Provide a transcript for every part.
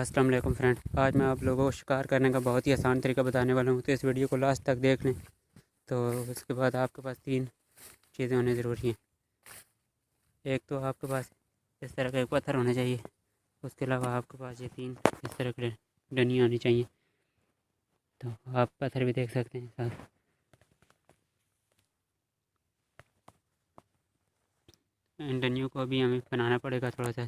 अस्सलाम वालेकुम फ्रेंड। आज मैं आप लोगों को शिकार करने का बहुत ही आसान तरीका बताने वाला हूँ, तो इस वीडियो को लास्ट तक देख लें। तो उसके बाद आपके पास 3 चीज़ें होनी ज़रूरी हैं। एक तो आपके पास इस तरह का एक पत्थर होना चाहिए। उसके अलावा आपके पास ये 3 इस तरह की डनियाँ होनी चाहिए। तो आप पत्थर भी देख सकते हैं साथ। इन डनियों को भी हमें बनाना पड़ेगा थोड़ा सा।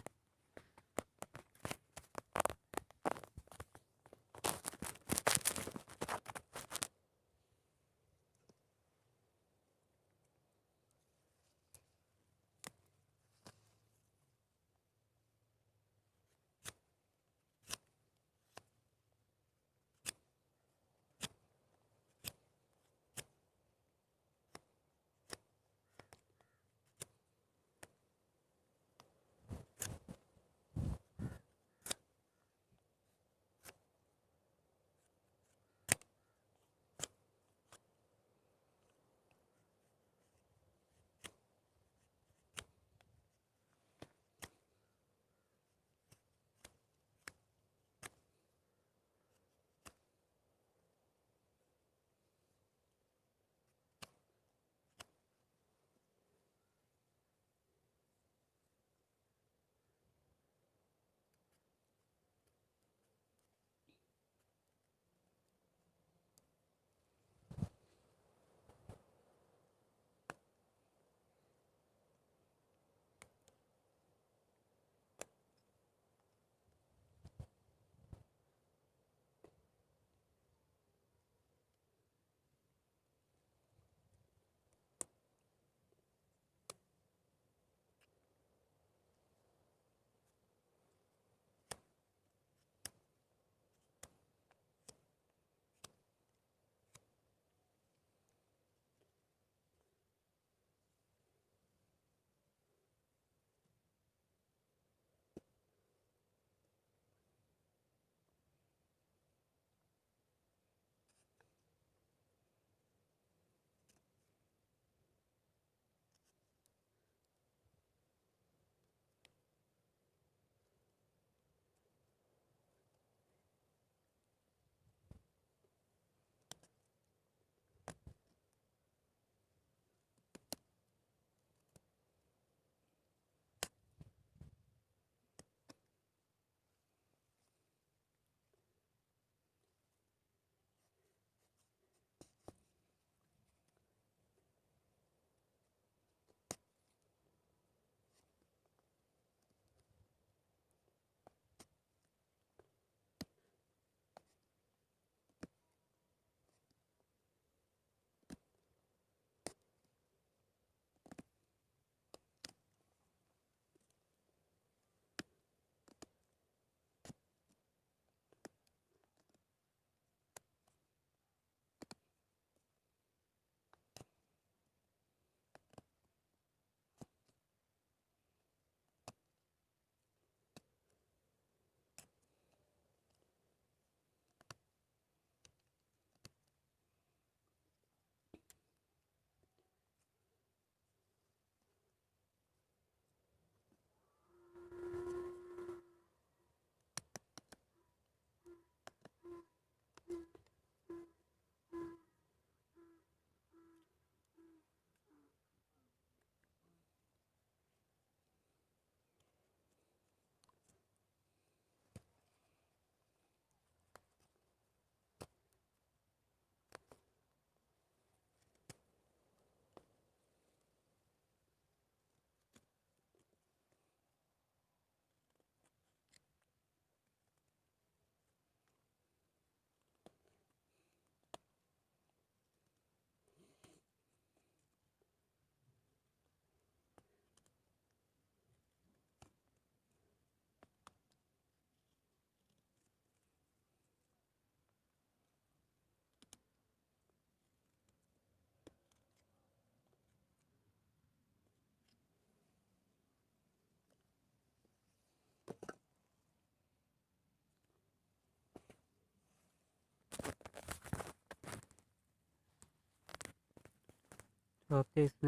तो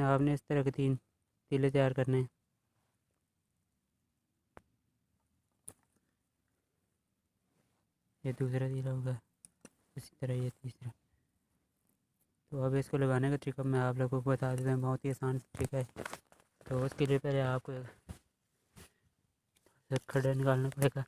आपने इस तरह के 3 तीले तैयार करने हैं। ये दूसरा तीरा होगा, इसी तरह ये तीसरा। तो अब इसको लगाने का तरीका मैं आप लोगों को बता देता हूँ, बहुत ही आसान तरीका है। तो उसके लिए पहले आपको खड्डा निकालना पड़ेगा।